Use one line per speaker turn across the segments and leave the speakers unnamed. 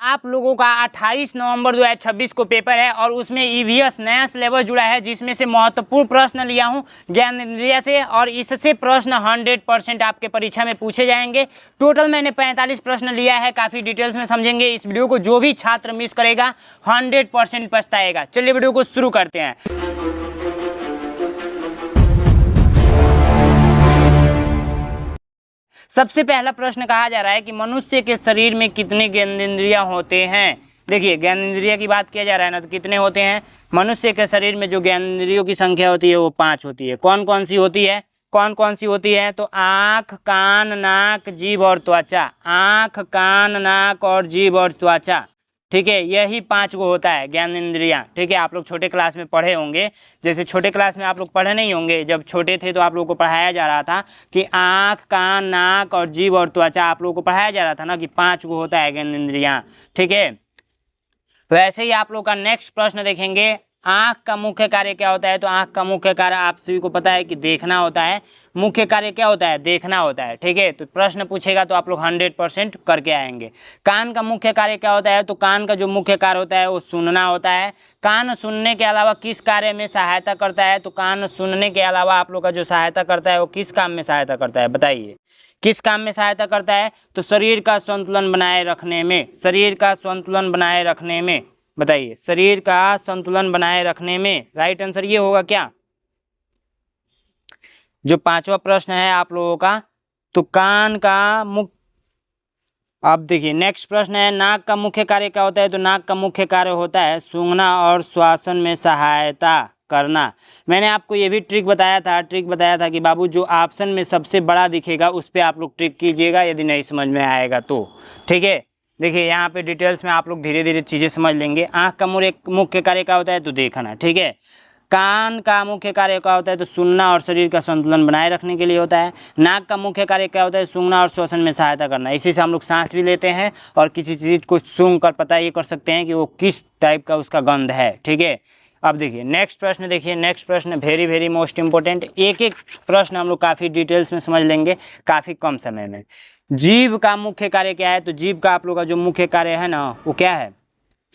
आप लोगों का 28 नवंबर 2026 को पेपर है और उसमें ईवीएस नया सिलेबस जुड़ा है, जिसमें से महत्वपूर्ण प्रश्न लिया हूं ज्ञानेंद्रिय से, और इससे प्रश्न 100% आपके परीक्षा में पूछे जाएंगे। टोटल मैंने 45 प्रश्न लिया है, काफ़ी डिटेल्स में समझेंगे इस वीडियो को। जो भी छात्र मिस करेगा 100% पछताएगा। चलिए वीडियो को शुरू करते हैं। सबसे पहला प्रश्न कहा जा रहा है कि मनुष्य के शरीर में कितने ज्ञानेंद्रियां होते हैं। देखिए, ज्ञानेंद्रिय की बात किया जा रहा है ना, तो कितने होते हैं? मनुष्य के शरीर में जो ज्ञानेंद्रियों की संख्या होती है वो 5 होती है। कौन कौन सी होती है? कौन कौन सी होती है? तो आँख, कान, नाक, जीभ और त्वचा। आँख, कान, नाक और जीभ और त्वचा, ठीक है, यही 5 को होता है ज्ञानेंद्रियां। ठीक है, आप लोग छोटे क्लास में पढ़े होंगे। जैसे छोटे क्लास में आप लोग पढ़े नहीं होंगे, जब छोटे थे तो आप लोगों को पढ़ाया जा रहा था कि आँख, कान, नाक और जीभ और त्वचा, आप लोगों को पढ़ाया जा रहा था ना कि 5 को होता है ज्ञानेंद्रियां। ठीक है, वैसे ही आप लोग का नेक्स्ट प्रश्न देखेंगे, आँख का मुख्य कार्य क्या होता है? तो आँख का मुख्य कार्य आप सभी को पता है कि देखना होता है। मुख्य कार्य क्या होता है? देखना होता है। ठीक है, तो प्रश्न पूछेगा तो आप लोग 100% करके आएंगे। कान का मुख्य कार्य क्या होता है? तो कान का जो मुख्य कार्य होता है वो सुनना होता है। कान सुनने के अलावा किस कार्य में सहायता करता है? तो कान सुनने के अलावा आप लोग का जो सहायता करता है वो किस काम में सहायता करता है? बताइए, किस काम में सहायता करता है? तो शरीर का संतुलन बनाए रखने में। शरीर का संतुलन बनाए रखने में, बताइए, शरीर का संतुलन बनाए रखने में। राइट आंसर ये होगा क्या? जो 5वां प्रश्न है आप लोगों का, तो कान का मुख्य। अब देखिए नेक्स्ट प्रश्न है, नाक का मुख्य कार्य क्या होता है? तो नाक का मुख्य कार्य होता है सूंघना और श्वासन में सहायता करना। मैंने आपको ये भी ट्रिक बताया था कि बाबू जो ऑप्शन में सबसे बड़ा दिखेगा उस पर आप लोग ट्रिक कीजिएगा, यदि नहीं समझ में आएगा तो। ठीक है, देखिए यहाँ पे डिटेल्स में आप लोग धीरे धीरे चीज़ें समझ लेंगे। आँख का मुख्य कार्य क्या होता है? तो देखना। ठीक है, कान का मुख्य कार्य क्या होता है? तो सुनना और शरीर का संतुलन बनाए रखने के लिए होता है। नाक का मुख्य कार्य क्या होता है? सूंघना और श्वसन में सहायता करना। इसी से हम लोग सांस भी लेते हैं और किसी चीज़ को सूंघ कर पता ये कर सकते हैं कि वो किस टाइप का उसका गंध है। ठीक है, अब देखिए नेक्स्ट प्रश्न। देखिए नेक्स्ट प्रश्न वेरी वेरी मोस्ट इंपॉर्टेंट। एक एक प्रश्न हम लोग काफ़ी डिटेल्स में समझ लेंगे काफ़ी कम समय में। जीभ का मुख्य कार्य क्या है? तो जीभ का आप लोग का जो मुख्य कार्य है ना वो क्या है?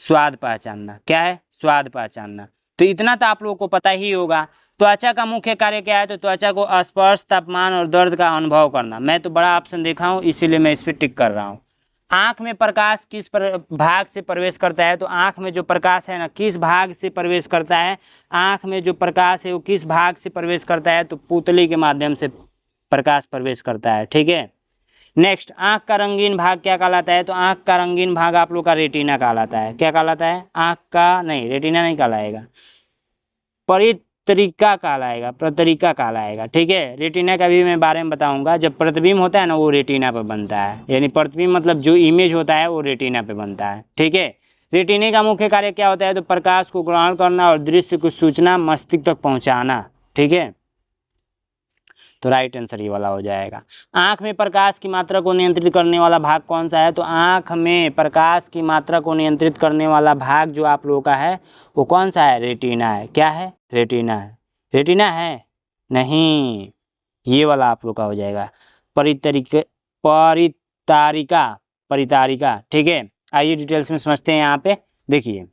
स्वाद पहचानना। क्या है? स्वाद पहचानना। तो इतना तो आप लोगों को पता ही होगा। त्वचा का मुख्य कार्य क्या है? तो त्वचा को स्पर्श, तापमान और दर्द का अनुभव करना। मैं तो बड़ा ऑप्शन देखा हूँ इसीलिए मैं इस पर टिक कर रहा हूँ। आँख में प्रकाश किस भाग से प्रवेश करता है? तो आँख में जो प्रकाश है ना किस भाग से प्रवेश करता है? आँख में जो प्रकाश है वो किस भाग से प्रवेश करता है? तो पुतली के माध्यम से प्रकाश प्रवेश करता है। ठीक है, नेक्स्ट, आँख का रंगीन भाग क्या कहलाता है? तो आँख का रंगीन भाग आप लोग का रेटिना कहलाता है। क्या कहलाता है? आँख का नहीं, रेटिना नहीं कहलाएगा, परितरिका कहलाएगा, प्रतरिका कहलाएगा। ठीक है, रेटिना का भी मैं बारे में बताऊंगा। जब प्रतिबिंब होता है ना वो रेटिना पे बनता है, यानी प्रतिबिंब मतलब जो इमेज होता है वो रेटिना पे बनता है। ठीक है, रेटिने का मुख्य कार्य क्या होता है? तो प्रकाश को ग्रहण करना और दृश्य को सूचना मस्तिष्क तक पहुँचाना। ठीक है, तो राइट आंसर ये वाला हो जाएगा। आँख में प्रकाश की मात्रा को नियंत्रित करने वाला भाग कौन सा है? तो आँख में प्रकाश की मात्रा को नियंत्रित करने वाला भाग जो आप लोगों का है वो कौन सा है? रेटिना है। क्या है? रेटिना है। रेटिना है नहीं, ये वाला आप लोग का हो जाएगा परितारिका। ठीक है, आइए डिटेल्स में समझते हैं। यहाँ पे देखिए,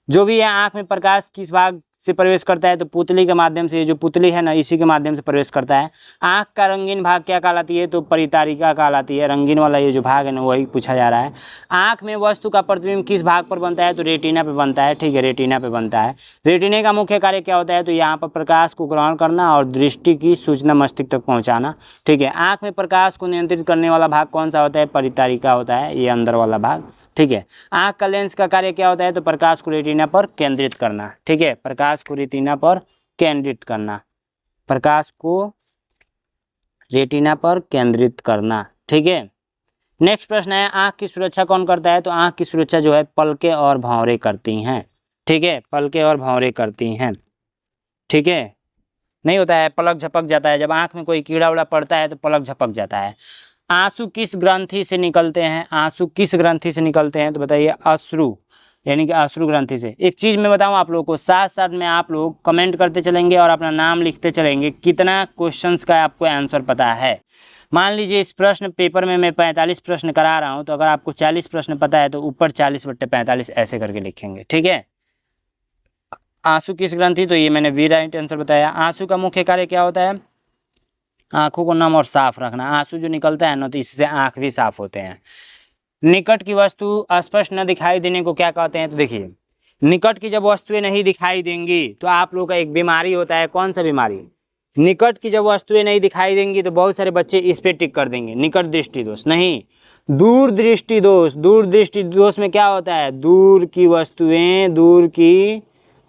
जो भी है आँख में प्रकाश किस भाग से प्रवेश करता है? तो पुतली के माध्यम से। जो पुतली है ना इसी के माध्यम से प्रवेश करता है। आँख का रंगीन भाग क्या कहलाती है? तो परितारिका कहलाती है। रंगीन वाला ये जो भाग है ना वही पूछा जा रहा है। आँख में वस्तु का प्रतिबिंब किस भाग पर बनता है? तो रेटिना पे बनता है। ठीक है, रेटिना पे बनता है। रेटिने का मुख्य कार्य क्या होता है? तो यहाँ पर प्रकाश को ग्रहण करना और दृष्टि की सूचना मस्तिष्क तक पहुँचाना। ठीक है, आँख में प्रकाश को नियंत्रित करने वाला भाग कौन सा होता है? परितारिका होता है, ये अंदर वाला भाग। ठीक है, आँख का लेंस का कार्य क्या होता है? तो प्रकाश को रेटिना पर केंद्रित करना। ठीक है, प्रकाश को रेटिना पर केंद्रित करना, प्रकाश को रेटिना पर केंद्रित करना। ठीक है, नेक्स्ट प्रश्न है, आँख की सुरक्षा कौन करता है? तो आँख की सुरक्षा जो है पलकें और भौंरे करती हैं। ठीक है, पलकें और भौंरे करती हैं। ठीक है, नहीं होता है पलक झपक जाता है, जब आँख में कोई कीड़ा उड़ा पड़ता है तो पलक झपक जाता है। आंसू किस ग्रंथि से निकलते हैं? आंसू किस ग्रंथि से निकलते हैं? तो बताइए, अश्रु, यानी कि अश्रु ग्रंथि से। एक चीज़ मैं बताऊं आप लोगों को, साथ साथ में आप लोग कमेंट करते चलेंगे और अपना नाम लिखते चलेंगे कितना क्वेश्चंस का आपको आंसर पता है। मान लीजिए इस प्रश्न पेपर में मैं 45 प्रश्न करा रहा हूँ, तो अगर आपको 40 प्रश्न पता है तो ऊपर 40/45 ऐसे करके लिखेंगे, ठीक है। आंसू किस ग्रंथि, तो ये मैंने बी राइट आंसर बताया। आंसू का मुख्य कार्य क्या होता है? आंखों को नम और साफ रखना। आंसू जो निकलता है ना, तो इससे आंख भी साफ होते हैं। निकट की वस्तु स्पष्ट न दिखाई देने को क्या कहते हैं? तो देखिए, निकट की जब वस्तुएं नहीं दिखाई देंगी तो आप लोगों का एक बीमारी होता है। कौन सा बीमारी? निकट की जब वस्तुएं नहीं दिखाई देंगी तो बहुत सारे बच्चे इस पे टिक कर देंगे, निकट दृष्टि दोष नहीं, दूर दृष्टि दोष। दूर दृष्टि दोष में क्या होता है? दूर की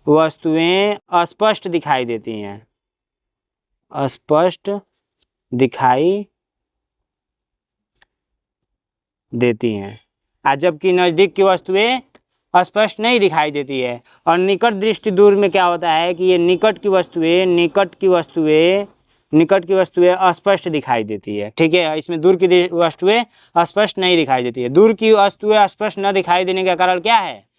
वस्तुएं अस्पष्ट दिखाई देती हैं, अस्पष्ट दिखाई देती हैं, जबकि नजदीक की वस्तुएं स्पष्ट नहीं दिखाई देती है। और निकट दृष्टि दूर में क्या होता है कि ये निकट की वस्तुएं अस्पष्ट दिखाई देती है, ठीक है। इसमें दूर की वस्तुएं स्पष्ट नहीं दिखाई देती है। दूर की वस्तुएं स्पष्ट न दिखाई देने का कारण क्या है?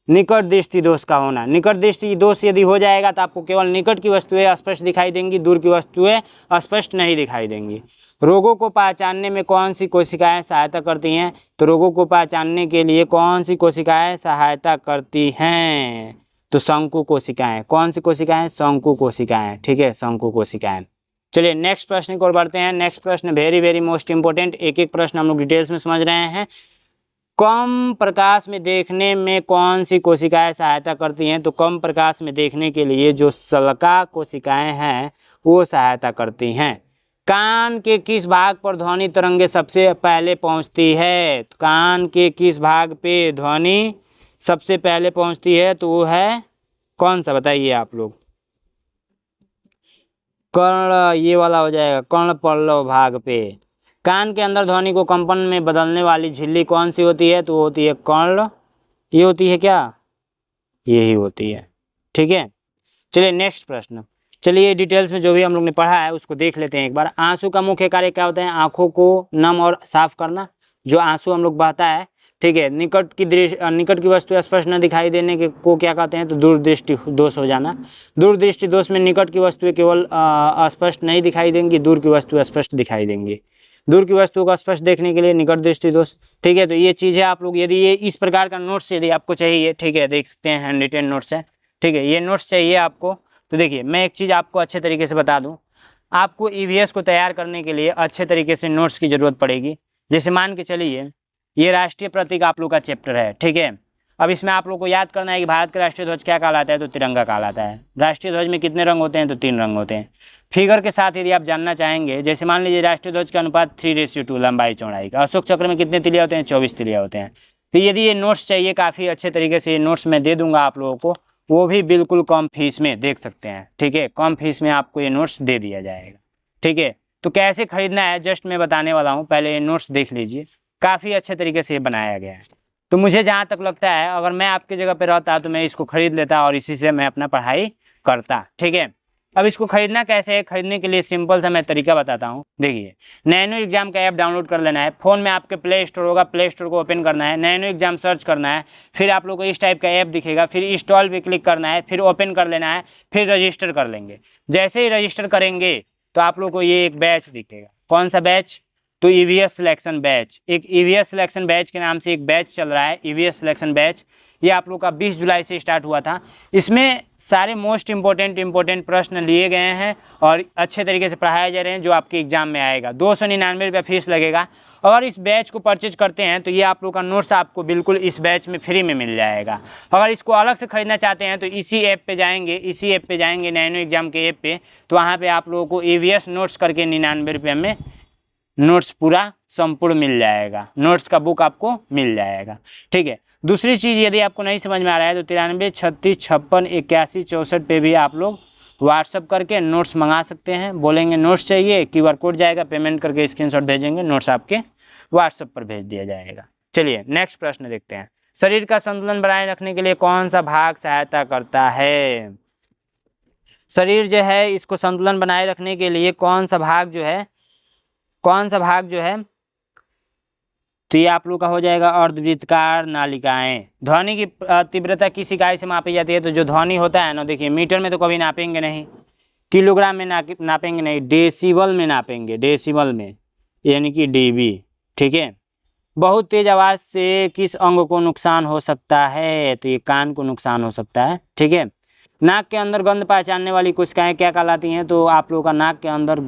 निकट दृष्टि दोष का होना। निकट दृष्टि दोष यदि हो जाएगा तो आपको केवल निकट की वस्तुएं स्पष्ट दिखाई देंगी, दूर की वस्तुएं स्पष्ट नहीं दिखाई देंगी। रोगों को पहचानने में कौन सी कोशिकाएं सहायता करती हैं? तो रोगों को पहचानने के लिए कौन सी कोशिकाएं सहायता करती हैं? तो शंकु कोशिकाएं। कौन सी कोशिकाएं? शंकु कोशिकाएं, ठीक है, शंकु कोशिकाएं। चलिए नेक्स्ट प्रश्न की ओर बढ़ते हैं। नेक्स्ट प्रश्न वेरी वेरी मोस्ट इंपोर्टेंट। एक एक प्रश्न हम लोग डिटेल्स में समझ रहे हैं। कम प्रकाश में देखने में कौन सी कोशिकाएं सहायता करती हैं? तो कम प्रकाश में देखने के लिए जो शल्का कोशिकाएं हैं वो सहायता करती हैं। कान के किस भाग पर ध्वनि तरंगे सबसे पहले पहुंचती है? तो कान के किस भाग पे ध्वनि सबसे पहले पहुंचती है? तो वो है कौन सा, बताइए आप लोग? कर्ण, ये वाला हो जाएगा, कर्ण पल्लव भाग पे। कान के अंदर ध्वनि को कंपन में बदलने वाली झिल्ली कौन सी होती है? तो होती है कर्ण। ये होती है क्या? यही होती है, ठीक है। चलिए नेक्स्ट प्रश्न। चलिए डिटेल्स में जो भी हम लोग ने पढ़ा है उसको देख लेते हैं एक बार। आंसू का मुख्य कार्य क्या होता है? आंखों को नम और साफ करना। जो आंसू हम लोग बहता है, ठीक है, निकट की वस्तु स्पष्ट न दिखाई देने के को क्या कहते हैं? तो दूरदृष्टि दोष हो जाना। दूरदृष्टि दोष में निकट की वस्तुएं केवल स्पष्ट नहीं दिखाई देंगी, दूर की वस्तु स्पष्ट दिखाई देंगी। दूर की वस्तु को स्पष्ट देखने के लिए निकट दृष्टि दोष, ठीक है। तो ये चीज़ है, आप लोग यदि ये इस प्रकार का नोट्स यदि आपको चाहिए, ठीक है, देख सकते हैं हैंड रिटेन नोट्स है, ठीक है, ये नोट्स चाहिए आपको। तो देखिए मैं एक चीज़ आपको अच्छे तरीके से बता दूं, आपको ईवीएस को तैयार करने के लिए अच्छे तरीके से नोट्स की ज़रूरत पड़ेगी। जैसे मान के चलिए ये राष्ट्रीय प्रतीक आप लोग का चैप्टर है, ठीक है। अब इसमें आप लोग को याद करना है कि भारत का राष्ट्रीय ध्वज क्या कहलाता है? तो तिरंगा कहलाता है। राष्ट्रीय ध्वज में कितने रंग होते हैं? तो 3 रंग होते हैं। फिगर के साथ यदि आप जानना चाहेंगे, जैसे मान लीजिए राष्ट्रीय ध्वज का अनुपात 3:2 लंबाई चौड़ाई का। अशोक चक्र में कितने तिलिया होते हैं? 24 तिलिया होते हैं। तो यदि ये नोट्स चाहिए काफ़ी अच्छे तरीके से, ये नोट्स मैं दे दूंगा आप लोगों को, वो भी बिल्कुल कम फीस में देख सकते हैं, ठीक है, कम फीस में आपको ये नोट्स दे दिया जाएगा, ठीक है। तो कैसे खरीदना है जस्ट मैं बताने वाला हूँ, पहले ये नोट्स देख लीजिए। काफ़ी अच्छे तरीके से ये बनाया गया है। तो मुझे जहाँ तक लगता है अगर मैं आपकी जगह पे रहता तो मैं इसको खरीद लेता और इसी से मैं अपना पढ़ाई करता, ठीक है। अब इसको खरीदना कैसे है? खरीदने के लिए सिंपल सा मैं तरीका बताता हूँ। देखिए, नैनो एग्जाम का ऐप डाउनलोड कर लेना है। फ़ोन में आपके प्ले स्टोर होगा, प्ले स्टोर को ओपन करना है, नैनो एग्जाम सर्च करना है, फिर आप लोग को इस टाइप का ऐप दिखेगा, फिर इंस्टॉल पे क्लिक करना है, फिर ओपन कर लेना है, फिर रजिस्टर कर लेंगे। जैसे ही रजिस्टर करेंगे तो आप लोग को ये एक बैच दिखेगा। कौन सा बैच? तो ईवीएस सिलेक्शन बैच। एक ईवीएस सिलेक्शन बैच के नाम से एक बैच चल रहा है, ईवीएस सिलेक्शन बैच। ये आप लोग का 20 जुलाई से स्टार्ट हुआ था। इसमें सारे मोस्ट इंपॉर्टेंट प्रश्न लिए गए हैं और अच्छे तरीके से पढ़ाए जा रहे हैं, जो आपके एग्जाम में आएगा। 299 रुपये फीस लगेगा। अगर इस बैच को परचेज करते हैं तो ये आप लोग का नोट्स आपको बिल्कुल इस बैच में फ्री में मिल जाएगा। अगर इसको अलग से खरीदना चाहते हैं तो इसी ऐप पे जाएंगे, नैनो एग्जाम के ऐप पे, तो वहाँ पे आप लोगों को ईवीएस नोट्स करके 99 रुपये में नोट्स पूरा संपूर्ण मिल जाएगा। नोट्स का बुक आपको मिल जाएगा, ठीक है। दूसरी चीज़, यदि आपको नहीं समझ में आ रहा है तो 93 36 56 81 64 पे भी आप लोग व्हाट्सअप करके नोट्स मंगा सकते हैं। बोलेंगे नोट्स चाहिए, QR कोड जाएगा, पेमेंट करके स्क्रीनशॉट भेजेंगे, नोट्स आपके व्हाट्सएप पर भेज दिया जाएगा। चलिए नेक्स्ट प्रश्न देखते हैं। शरीर का संतुलन बनाए रखने के लिए कौन सा भाग सहायता करता है? शरीर जो है इसको संतुलन बनाए रखने के लिए कौन सा भाग जो है तो ये आप लोग का हो जाएगा अर्धवृत्ताकार नालिकाएं। ध्वनि की तीव्रता किस इकाई से मापी जाती है? तो जो ध्वनि होता है ना, देखिए मीटर में तो कभी नापेंगे नहीं, किलोग्राम में नापेंगे नहीं, डेसिबल में नापेंगे, डेसिबल में, यानी कि डीबी। ठीक है। बहुत तेज आवाज़ से किस अंग को नुकसान हो सकता है? तो ये कान को नुकसान हो सकता है। ठीक है। नाक के अंदर गंध पहचानने वाली कोशिकाएं क्या कहलाती हैं? तो आप लोगों का नाक के अंदर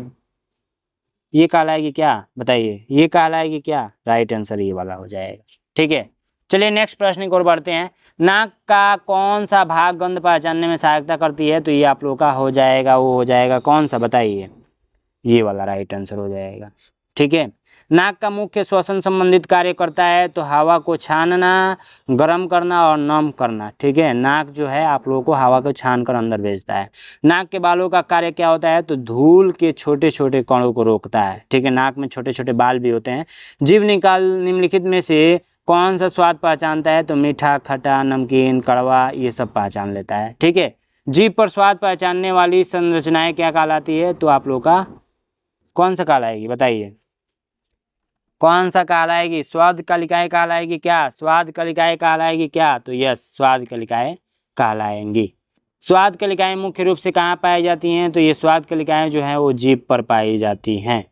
ये कहलाएगी क्या? बताइए, ये कहलाएगी क्या? राइट आंसर ये वाला हो जाएगा। ठीक है। चलिए नेक्स्ट प्रश्न की ओर बढ़ते हैं। नाक का कौन सा भाग गंध पहचानने में सहायता करती है? तो ये आप लोग का हो जाएगा, वो हो जाएगा कौन सा? बताइए, ये वाला राइट आंसर हो जाएगा। ठीक है। नाक का मुख्य श्वसन संबंधित कार्य करता है तो हवा को छानना, गर्म करना और नम करना। ठीक है। नाक जो है आप लोगों को हवा को छान कर अंदर भेजता है। नाक के बालों का कार्य क्या होता है? तो धूल के छोटे छोटे कणों को रोकता है। ठीक है। नाक में छोटे छोटे बाल भी होते हैं। जीभ निम्नलिखित में से कौन सा स्वाद पहचानता है? तो मीठा, खट्टा, नमकीन, कड़वा, ये सब पहचान लेता है। ठीक है। जीभ पर स्वाद पहचानने वाली संरचनाएं क्या कहलाती है? तो आप लोग का कौन सा कहलाएगी? बताइए, कौन सा कहलाएगी? स्वाद कलिकाएं कहलाएगी क्या? स्वाद कलिकाएं कहलाएगी क्या? तो यस, स्वाद कलिकाएं कहलाएंगी। स्वाद कलिकाएं मुख्य रूप से कहाँ पाई जाती हैं? तो ये स्वाद कलिकाएं जो हैं वो जीभ पर पाई जाती हैं।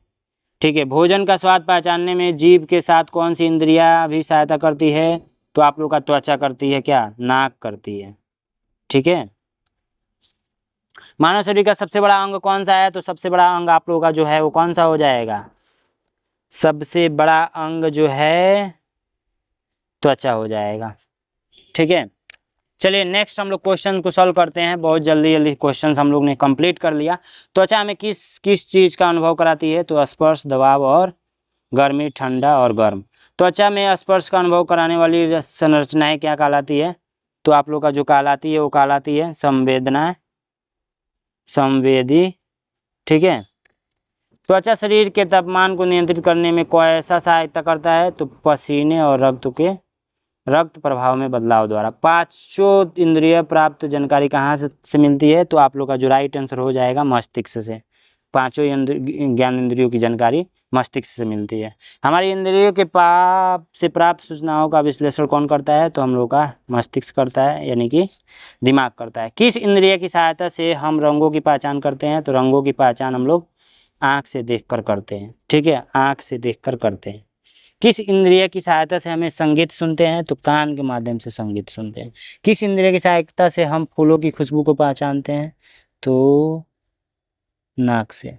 ठीक है। भोजन का स्वाद पहचानने में जीभ के साथ कौन सी इंद्रियां भी सहायता करती है? तो आप लोग का त्वचा करती है क्या? नाक करती है। ठीक है। मानव शरीर का सबसे बड़ा अंग कौन सा है? तो सबसे बड़ा अंग आप लोगों का जो है वो कौन सा हो जाएगा? सबसे बड़ा अंग जो है त्वचा हो जाएगा। ठीक है। चलिए नेक्स्ट हम लोग क्वेश्चन को सॉल्व करते हैं। बहुत जल्दी जल्दी क्वेश्चन हम लोग ने कंप्लीट कर लिया। त्वचा में किस किस चीज़ का अनुभव कराती है? तो स्पर्श, दबाव और गर्मी, ठंडा और गर्म। त्वचा में स्पर्श का अनुभव कराने वाली संरचनाएं क्या कहलाती है? तो आप लोग का जो कहलाती है वो कहलाती है संवेदना, संवेदी। ठीक है। त्वचा शरीर के तापमान को नियंत्रित करने में कैसा सहायता करता है? तो पसीने और रक्त प्रभाव में बदलाव द्वारा। पांचों इंद्रिय प्राप्त जानकारी कहाँ से मिलती है? तो आप लोग का जो राइट आंसर हो जाएगा मस्तिष्क से। पांचों ज्ञान इंद्रियों की जानकारी मस्तिष्क से मिलती है। हमारी इंद्रियों के पाप से प्राप्त सूचनाओं का विश्लेषण कौन करता है? तो हम लोग का मस्तिष्क करता है, यानी कि दिमाग करता है। किस इंद्रिय की सहायता से हम रंगों की पहचान करते हैं? तो रंगों की पहचान हम लोग आँख से देखकर करते हैं। ठीक है। आँख से देखकर करते हैं। किस इंद्रिय की सहायता से हमें संगीत सुनते हैं? तो कान के माध्यम से संगीत सुनते हैं। किस इंद्रिय की सहायता से हम फूलों की खुशबू को पहचानते हैं? तो नाक से।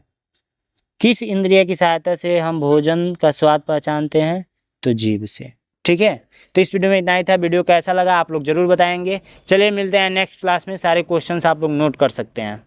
किस इंद्रिय की सहायता से हम भोजन का स्वाद पहचानते हैं? तो जीभ से। ठीक है। तो इस वीडियो में इतना ही था। वीडियो कैसा लगा आप लोग जरूर बताएंगे। चलिए मिलते हैं नेक्स्ट क्लास में। सारे क्वेश्चंस आप लोग नोट कर सकते हैं।